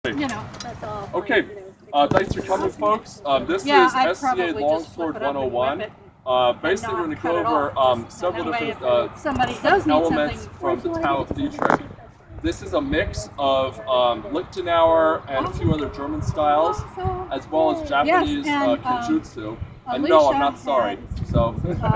That's all. Okay, thanks for coming, folks. This is SCA Longsword 101. Basically, we're going to go over several different elements from the Tao of Dietrich. This is a mix of Lichtenauer and a few other German styles, as well as Japanese kenjutsu. And no, I'm not sorry. So,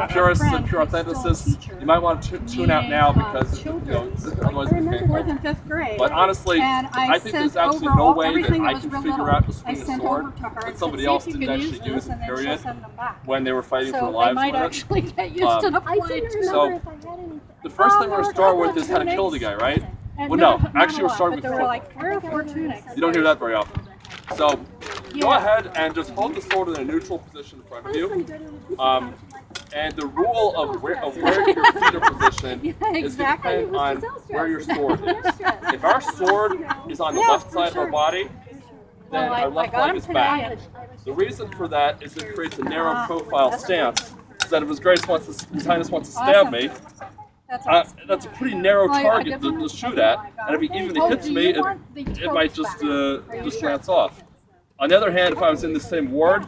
purists and pure authenticists, you might want to tune out now because otherwise we can't go. But honestly, I think there's absolutely no way that I can figure out to swing a sword that somebody else didn't actually use in period when they were fighting for their lives with it. So, the first thing we're going to start with is how to kill the guy, right? Well, no, actually we're starting with footwork. You don't hear that very often. So, go ahead and just hold the sword in a neutral position in front of you. And the rule of where your feet are positioned is dependent on where your sword is. If our sword is on the left side of our body, then our left leg is back. The reason for that is it creates a narrow profile stance, so that if His Highness wants to stab me, that's a pretty narrow target to shoot at, and if even it hits me, it might just glance off. On the other hand, if I was in the same ward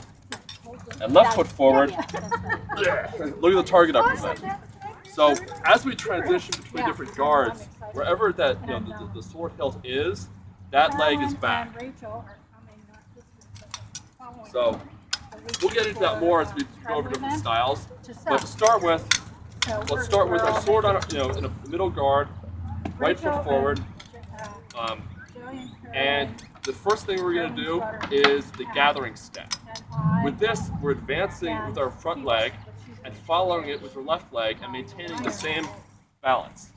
and left foot forward, look at the target I present. So as we transition between different guards, wherever that the sword hilt is, that leg is back. So we'll get into that more as we go over different styles. But to start with, let's start with our sword on in a middle guard, right foot forward, and the first thing we're going to do is the gathering step. With this, we're advancing with our front leg and following it with our left leg and maintaining the same balance.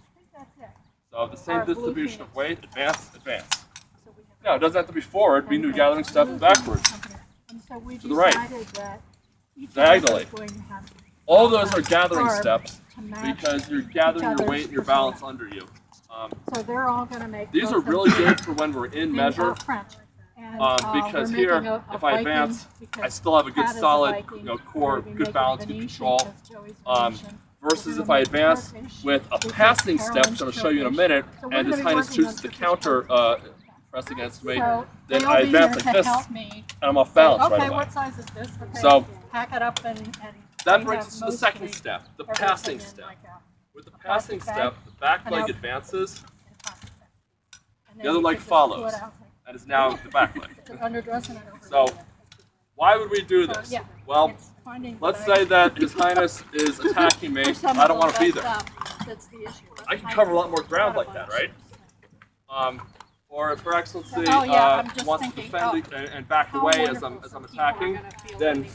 So the same distribution of weight, advance, advance. Now, it doesn't have to be forward, we can do gathering step backwards, to the right, diagonally. All those are gathering steps because you're gathering your weight and your balance under you. So they're all going to make these are really good for when we're in measure, because here, if I advance, I still have a good solid core, good balance, good control. Versus if I advance with a passing step, which I'm going to show you in a minute, and His Highness chooses to counter press against me, then I advance like this, and I'm off balance right away. What size is this? So pack it up and that brings us to the second step, the passing step. With the passing step, the back leg advances, the other leg follows, and is now the back leg. So, why would we do this? Well, let's say that His Highness is attacking me, I don't want to be there. I can cover a lot more ground like that, right? Or if Her Excellency wants to defend and back away as I'm attacking, then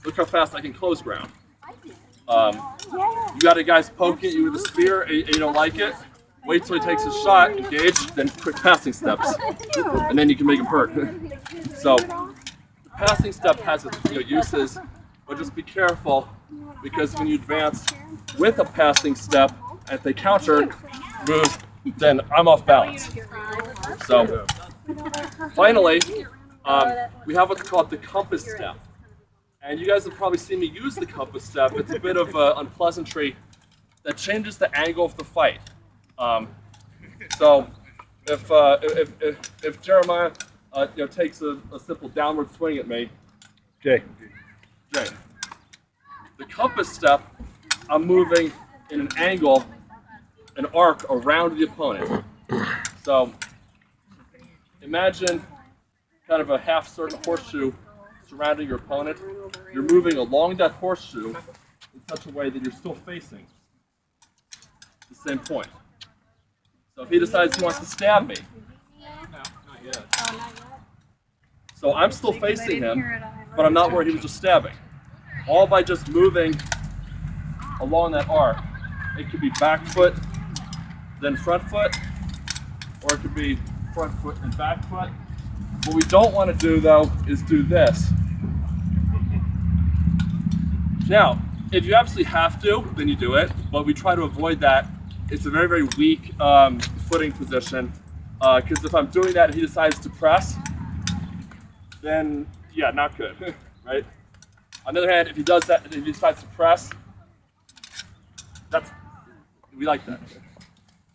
look how fast I can close ground. You got a guy's poking at you with a spear and you don't like it, wait till he takes his shot, engage, then quick passing steps, and then you can make him hurt. So the passing step has its uses, but just be careful because when you advance with a passing step, and if they counter move, then I'm off balance. So finally, we have what's called the compass step. And you guys have probably seen me use the compass step. It's a bit of unpleasantry that changes the angle of the fight. So if Jeremiah takes a simple downward swing at me, Jay, the compass step, I'm moving in an angle, an arc around the opponent. So imagine kind of a half-circle horseshoe surrounding your opponent. You're moving along that horseshoe in such a way that you're still facing the same point. So if he decides he wants to stab me, not yet. So I'm still facing him, but I'm not where he was just stabbing. All by just moving along that arc. It could be back foot, then front foot, or it could be front foot and back foot. What we don't want to do though is do this. Now, if you absolutely have to, then you do it, but we try to avoid that. It's a very, very weak footing position, because if I'm doing that and he decides to press, then, yeah, not good, right? On the other hand, if he does that, if he decides to press, we like that.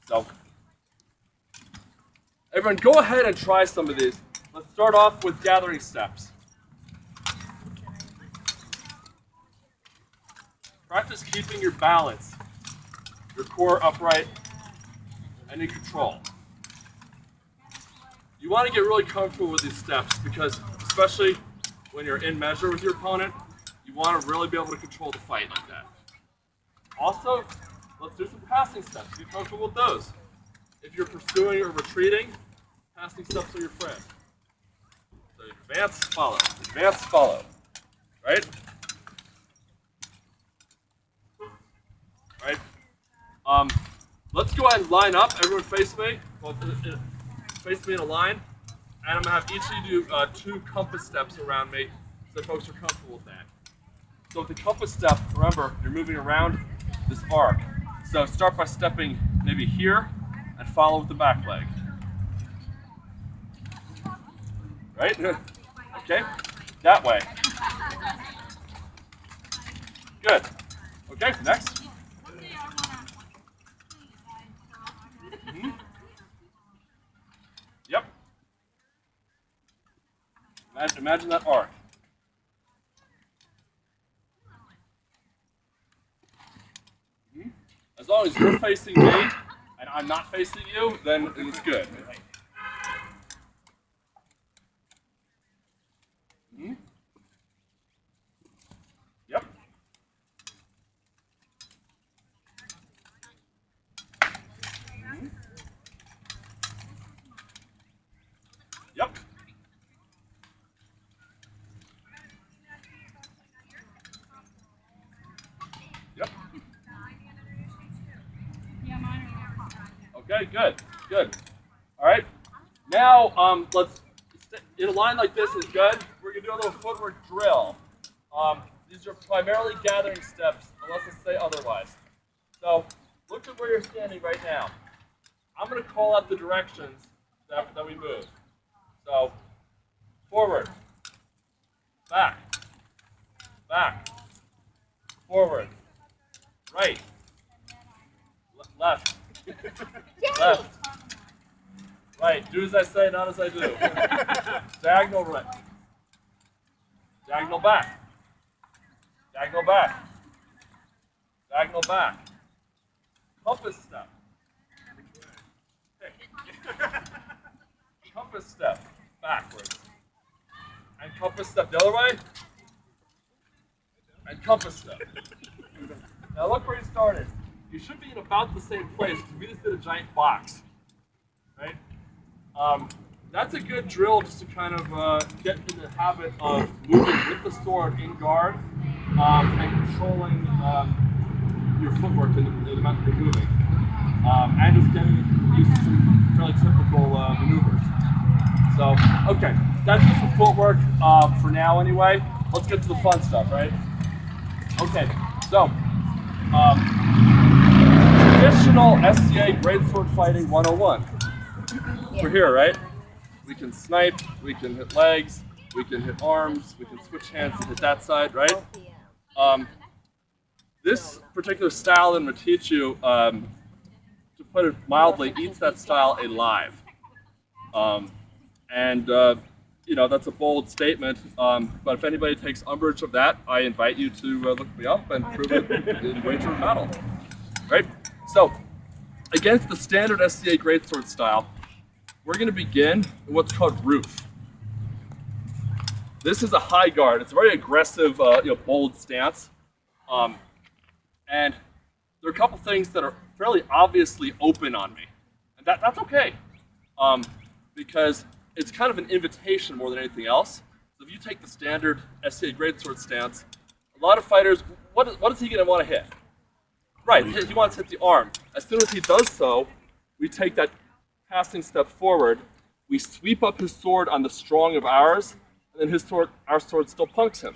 So, Everyone, go ahead and try some of these. Let's start off with gathering steps. Practice keeping your balance, your core upright, and in control. You want to get really comfortable with these steps because, especially when you're in measure with your opponent, you want to really be able to control the fight like that. Also, let's do some passing steps. Be comfortable with those. If you're pursuing or retreating, passing steps are your friend. So advance, follow, right? Right? Let's go ahead and line up. Everyone face me. Face me in a line. And I'm going to have each of you do 2 compass steps around me so folks are comfortable with that. So with the compass step, remember, you're moving around this arc. So start by stepping maybe here and follow with the back leg. Right? Okay? That way. Good. Okay, next. Yep. Imagine that arc. As long as you're facing me and I'm not facing you, then it's good. Yep. Yep. Yep. Okay, good. All right. Now, let's in a line like this is good. We're gonna do a little footwork drill. These are primarily gathering steps, unless I say otherwise. So, look at where you're standing right now. I'm gonna call out the directions that we move. So, forward, back, forward, right, left, left, right. Do as I say, not as I do. Diagonal right, diagonal back, diagonal back, diagonal back. Compass step. Compass step backwards. And compass step the other way. And compass step. Now look where you started. You should be in about the same place because we just did a giant box. Right? That's a good drill just to kind of get in the habit of moving with the sword in guard and controlling your footwork and the amount that you're moving. And just getting used to some fairly typical maneuvers. So, okay, that's just the footwork for now anyway. Let's get to the fun stuff, right? Okay, so, traditional SCA greatsword fighting 101. We're here, right? We can snipe, we can hit legs, we can hit arms, we can switch hands and hit that side, right? This particular style I'm going to teach you, to put it mildly, eats that style alive. You know, that's a bold statement, but if anybody takes umbrage of that, I invite you to look me up and prove it in wager of battle. Right? So, against the standard SCA greatsword style, we're going to begin in what's called roof. This is a high guard. It's a very aggressive, bold stance. And there are a couple things that are fairly obviously open on me. And that's okay. Because it's kind of an invitation more than anything else. So if you take the standard SCA greatsword stance, a lot of fighters, what is he going to want to hit? Right, he wants to hit the arm. As soon as he does so, we take that passing step forward, we sweep up his sword on the strong of ours, and then our sword still punks him.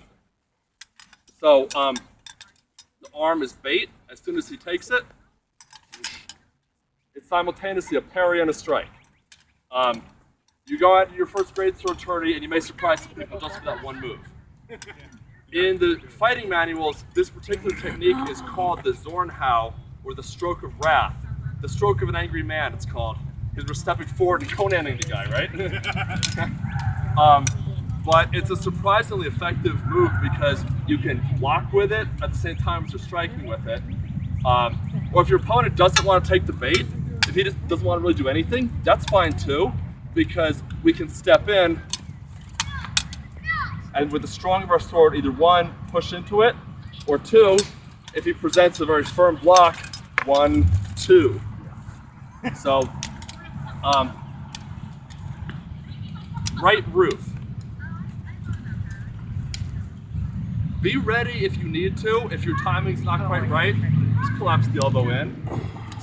So the arm is bait. As soon as he takes it, it's simultaneously a parry and a strike. You go out to your first greatsword tourney, and you may surprise some people just with that one move. In the fighting manuals, this particular technique is called the Zornhau, or the stroke of wrath. The stroke of an angry man, it's called. because we're stepping forward and conanding the guy, right? But it's a surprisingly effective move because you can block with it at the same time as you're striking with it. Or if your opponent doesn't want to take the bait, if he just doesn't want to really do anything, that's fine too, because we can step in and with the strong of our sword, either one, push into it, or two, if he presents a very firm block, 1, 2. So, right roof. Be ready if you need to. If your timing's not quite right, just collapse the elbow in.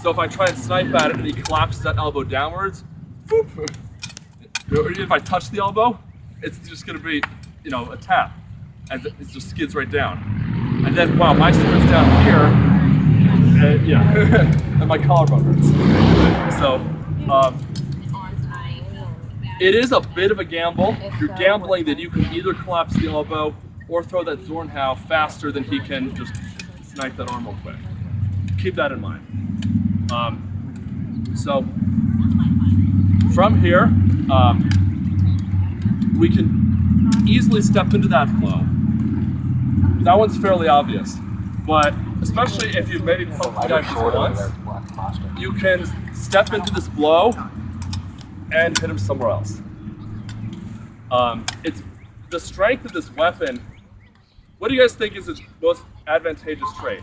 So if I try and snipe at it and he collapses that elbow downwards, whoop, or if I touch the elbow, it's just going to be, you know, a tap, and it just skids right down. And then, wow, my sword's down here, yeah, and my collarbone hurts. So, it is a bit of a gamble. You're gambling that you can either collapse the elbow or throw that Zornhau faster than he can just snipe that arm real quick. Keep that in mind. So from here, we can easily step into that blow. That one's fairly obvious, but especially if you've maybe poked the guy just once, you can step into this blow and hit him somewhere else. It's the strength of this weapon. What do you guys think is its most advantageous trait?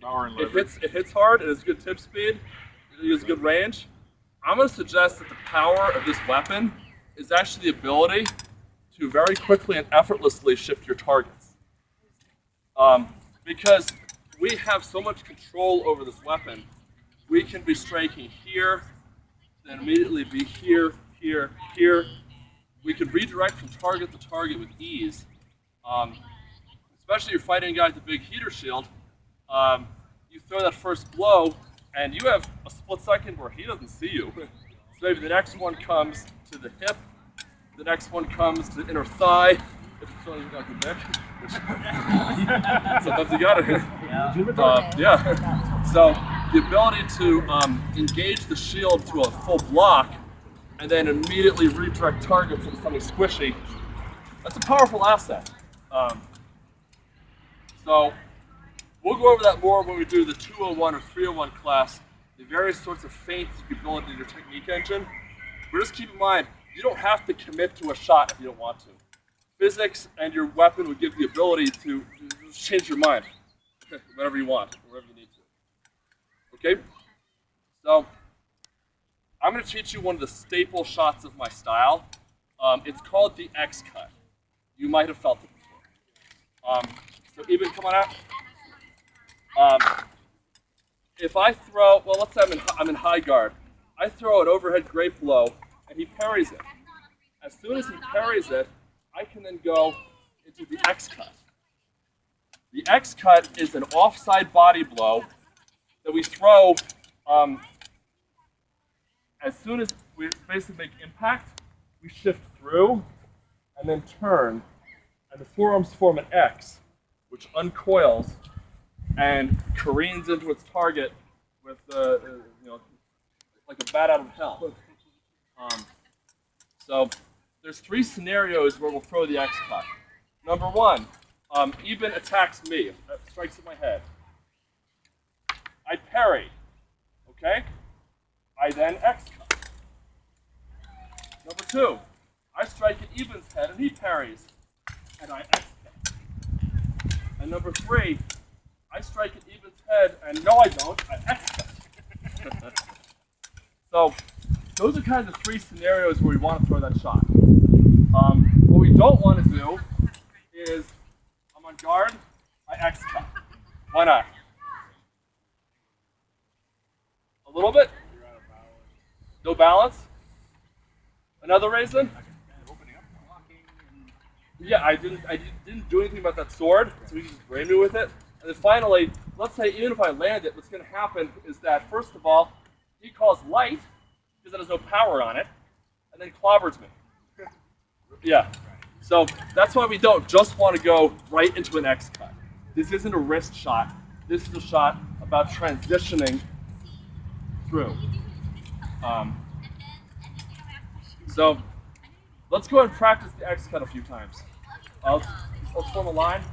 It hits hard, it has good tip speed, it has good range. I'm going to suggest that the power of this weapon is actually the ability to very quickly and effortlessly shift your targets. Because we have so much control over this weapon, we can be striking here, then immediately be here, here, here. We can redirect from target to target with ease. Especially if you're fighting a guy with a big heater shield. You throw that first blow, and you have a split second where he doesn't see you. So maybe the next one comes to the hip, the next one comes to the inner thigh. If it's feeling like a dick, which sometimes you got it. Yeah. So the ability to engage the shield to a full block, and then immediately redirect targets into something squishy, that's a powerful asset. So we'll go over that more when we do the 201 or 301 class, the various sorts of feints you can build into your technique engine. But just keep in mind, you don't have to commit to a shot if you don't want to. Physics and your weapon would give the ability to change your mind whenever you want, wherever you need to. Okay? So I'm going to teach you one of the staple shots of my style. It's called the X cut. You might have felt it before. So even, come on out. If I throw, well, let's say I'm in high guard. I throw an overhead grape blow, and he parries it. As soon as he parries it, I can then go into the X cut. The X cut is an offside body blow that we throw as soon as we basically make impact. We shift through and then turn, and the forearms form an X, which uncoils and careens into its target with like a bat out of hell. So there's 3 scenarios where we'll throw the X cut. Number 1, Eben attacks me, strikes at my head. I parry, okay? I then X cut. Number 2, I strike at Eben's head and he parries, and I X cut. And number 3, I strike at Eben's head, and no I don't, I X cut. So those are kind of the 3 scenarios where we want to throw that shot. What we don't want to do is, I'm on guard, I X cut. Why not? A little bit? No balance? Another reason? Yeah, I didn't do anything about that sword, so he just brained me with it. And then finally, let's say even if I land it, what's going to happen is that, first of all, he calls light, because it has no power on it, and then clobbers me. Yeah. So that's why we don't just want to go right into an X cut. This isn't a wrist shot. This is a shot about transitioning through. So let's go ahead and practice the X cut a few times. Let's form a line.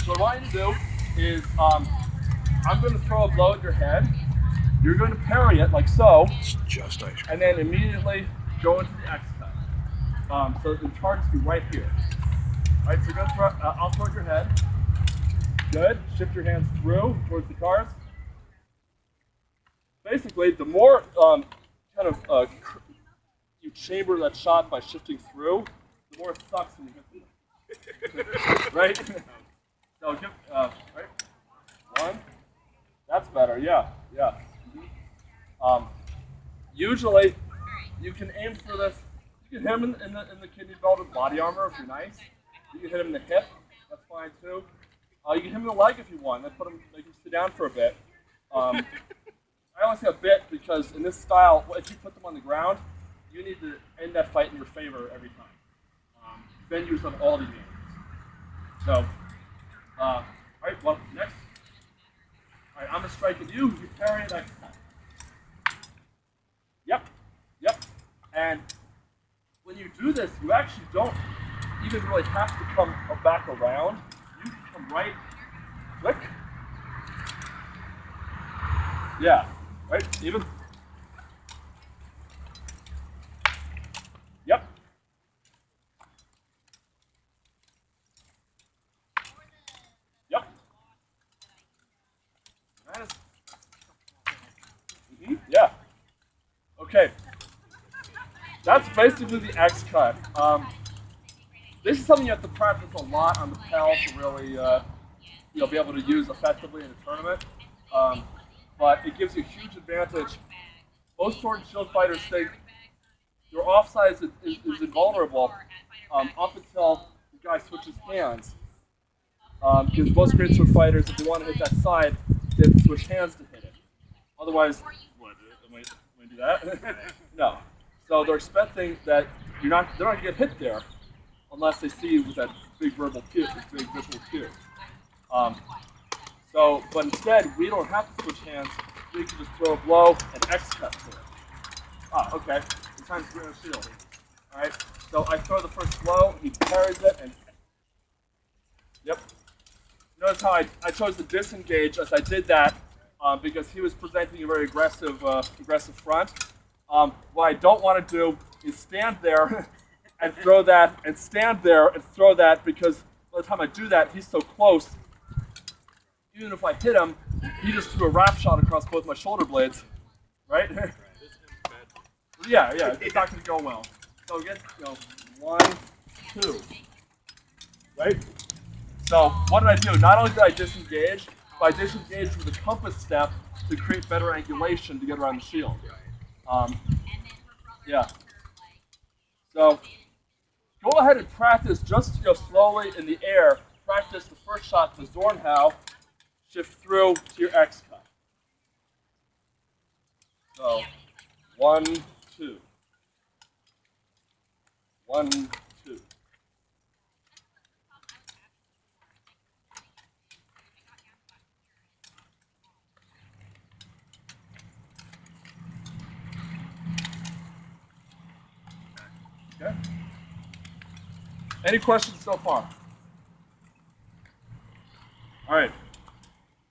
So what I want you to do is I'm going to throw a blow at your head. You're going to parry it like so, and then immediately go into the X cut. So the target's be right here. All right, so you're going to throw. I'll throw at your head. Good. Shift your hands through towards the cars. Basically, the more you chamber that shot by shifting through, the more it sucks when you hit them. Right? So give, right? One. That's better. Yeah. Yeah. Usually, you can aim for this. You can hit him in the kidney belt with body armor if you're nice. You can hit him in the hip. That's fine too. You can hit him in the leg if you want. Then make him sit down for a bit. I only say a bit because in this style, if you put them on the ground, you need to end that fight in your favor every time. Then use up all the games. So, all right. Well, next. All right, I'm gonna strike at you. You parry it next time. Yep. Yep. And when you do this, you actually don't even really have to come back around. You can come right, click. Yeah, right, even. Yep. Yep. Yeah. Okay. That's basically the X cut. This is something you have to practice a lot on the PAL to really be able to use effectively in a tournament. But it gives you a huge advantage. Most sword and shield fighters think your offside is invulnerable up until the guy switches hands. Because most greatsword fighters, if they want to hit that side, they have to switch hands to hit it. Otherwise, what? Am I do that? No. So they're expecting that they're not going to get hit there unless they see you with that big verbal cue, this big visual cue. But instead, we don't have to switch hands. We can just throw a blow and X cut to it. Okay. This time's going to shield. All right. So I throw the first blow. He parries it, and yep. Notice how I chose to disengage as I did that because he was presenting a very aggressive front. What I don't want to do is stand there and throw that, and stand there and throw that, because by the time I do that, he's so close. Even if I hit him, he just threw a wrap shot across both my shoulder blades, right? Yeah, it's not going to go well. So again, 1, 2, right? So what did I do? Not only did I disengage, but I disengaged with a compass step to create better angulation to get around the shield. Yeah. So go ahead and practice just slowly in the air. Practice the first shot to Zornhau. Shift through to your X cut. So 1, 2. 1, 2. Okay. Any questions so far? All right.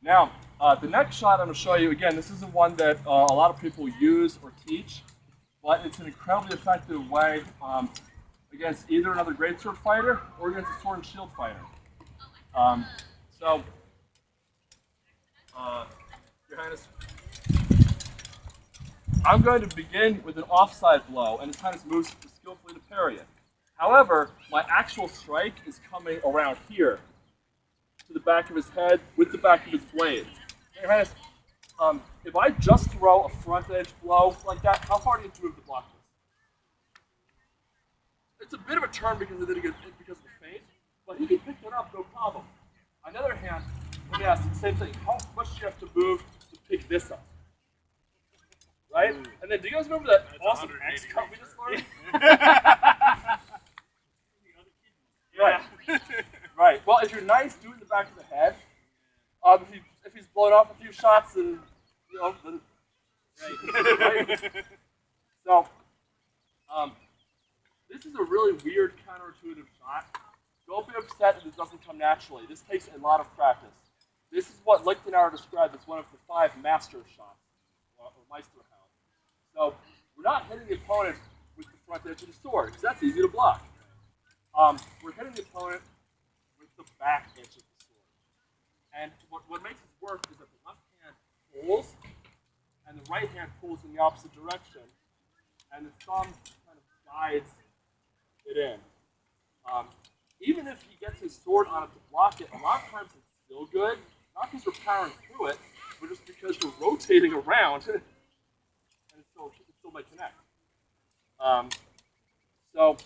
Now, the next shot I'm going to show you, again, this isn't one that a lot of people use or teach, but it's an incredibly effective way against either another greatsword fighter or against a sword and shield fighter. Your Highness, I'm going to begin with an offside blow, and His Highness moves skillfully to parry it. However, my actual strike is coming around here, to the back of his head with the back of his blade. Your Highness, if I just throw a front edge blow like that, how far do you have to move to block this? It's a bit of a turn because of the feint, but he can pick it up no problem. On the other hand, let me ask the same thing. How much do you have to move to pick this up? Right? And then do you guys remember that awesome X cut we just learned? Right. Right. Well, if you're nice, do it in the back of the head. If he's blown off a few shots and know, right? So, this is a really weird counterintuitive shot. Don't be upset if it doesn't come naturally. This takes a lot of practice. This is what Lichtenauer described as one of the 5 master shots, or Meisterhaus. So, we're not hitting the opponent with the front edge of the sword, because that's easy to block. We're hitting the opponent with the back edge of the sword. And what makes this work is that the left hand pulls, and the right hand pulls in the opposite direction, and the thumb kind of guides it in. Even if he gets his sword on it to block it, a lot of times it's still good, not because we're powering through it, but just because we're rotating around, and it still might connect. So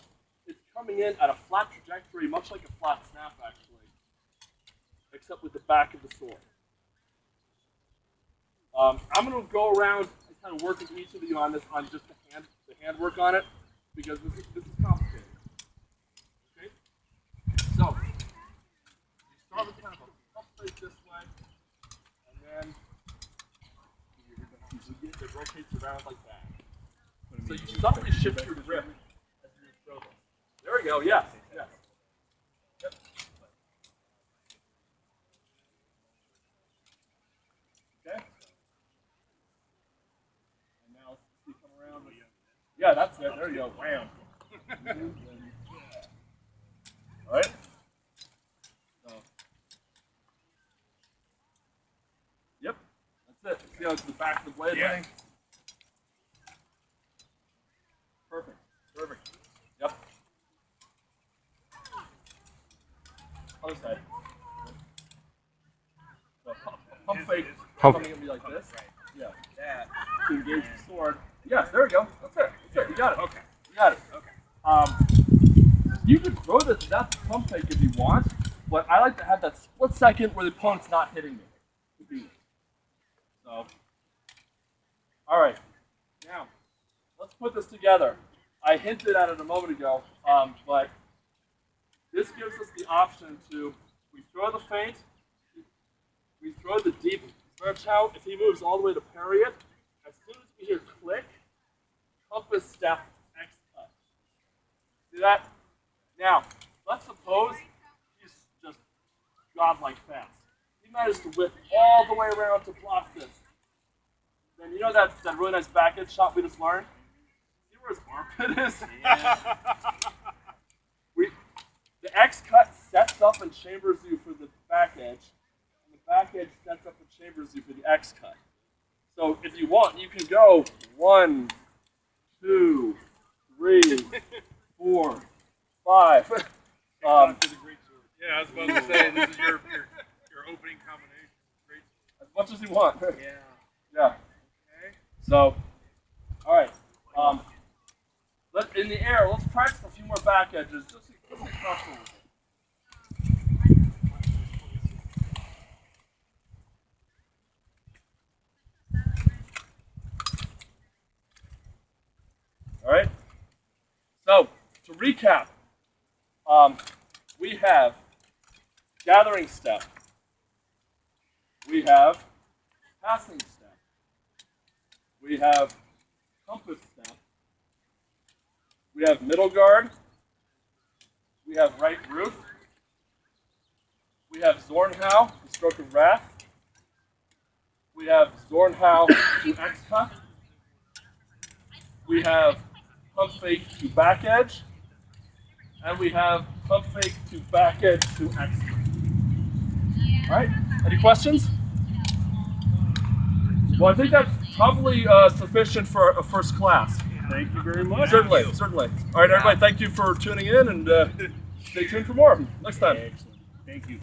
it's coming in at a flat trajectory, much like a flat snap, actually, except with the back of the sword. I'm going to go around and kind of work with each of you on this, on just the hand work on it, because this is complicated. Okay? So, you start with kind of a pump face this way, and then it rotates around like that. So you suddenly shift your grip as you throw this. There we go, yes, yes. Yep. Okay? And now let's see, come around. Yeah, that's it. There you go. Wham. All right? So. Yep. That's it. See how it's the back of the blade thing? Perfect. Perfect. Yep. Other side. So pump fake coming at me like this. Yeah. That. To engage the sword. Yes, there we go. That's it. That's it. You got it. Okay. You got it. Okay. You can throw this without the pump fake if you want, but I like to have that split second where the opponent's not hitting me. So. All right. Now, let's put this together. I hinted at it a moment ago, but this gives us the option to, we throw the feint, we throw the deep Schwertschau. If he moves all the way to parry it, as soon as we hear click, compass step, X cut. See that? Now, let's suppose he's just godlike fast. He managed to whip all the way around to block this. Then you know that really nice back edge shot we just learned? See where his armpit is? Yeah. The X cut sets up and chambers you for the back edge, and the back edge sets up and chambers you for the X cut. So if you want, you can go 1, 2, 3, 4, 5. Is a great sword. Yeah, I was about to say this is your opening combination. Great sword. As much as you want. Yeah. Yeah. Okay. So, all right. In the air, let's practice a few more back edges. Just get comfortable with it. All right. So to recap, we have gathering step. We have passing step. We have compass step. We have middle guard. We have right root. We have Zornhau, the stroke of wrath. We have Zornhau to X cut. We have pump fake to back edge. And we have pump fake to back edge to X cut. All right, any questions? Well, I think that's probably sufficient for a first class. Thank you very much. Certainly, certainly. All right, everybody, thank you for tuning in, and stay tuned for more next time. Excellent. Thank you.